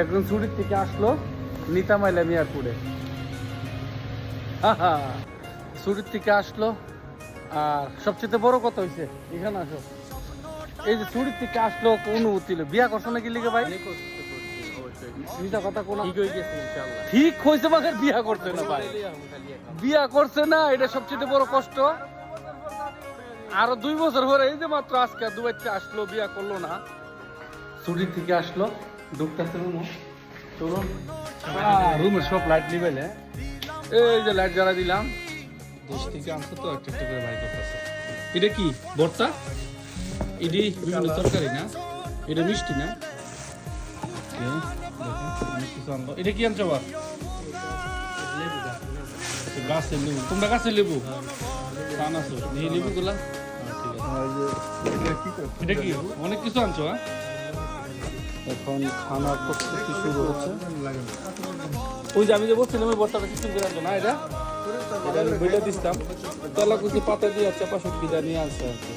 একজন ছুটির থেকে আসলো নিতামাইলাম এয়ারপোর্টে, ছুটির থেকে আসলো। আর সবচেয়ে বড় কথা হয়েছে, এখানে আসো, এই যে ছুটির থেকে আসলো অনুভূতি হলো। বিয়া করছো নাকি লিখে ভাই? মিথ্যা কথা কোন ঠিক হয়েছে, বাঘের বিয়া করছে না ভাই, বিয়া করছে না, এটা সবচেয়ে বড় কষ্ট। আরো 2 বছর পরে এই যে মাত্র আজকে দুবাইতে আসলো, বিয়া করলো না, ছুটির থেকে আসলো, ঢুকতেছে রুমে। চলুন রুমের সব লাইট নিবেলে, এই যে লাইট জ্বালা দিলাম। দেশ থেকে আনছে তো একটা একটা করে ভাই করতেছে। এটা কি ভর্তা? এটি বিভিন্ন তরকারি না, এটা মিষ্টি না? এটা কি আনছো আবার? গাছের লেবু, তোমরা গাছের লেবু পান আছো, এই লেবু গুলা এটা কি অনেক কিছু আনছো? হ্যাঁ, এখন খানার প্রস্তুতি শুরু হচ্ছে। ওই যে আমি যে বলছিলাম ওই বর্তাটা কিছু করে আনছো না, এটা বেটা দিতাম তলা কুচি পাতা দিয়ে চাপা সবজি নিয়ে আসছে আর কি।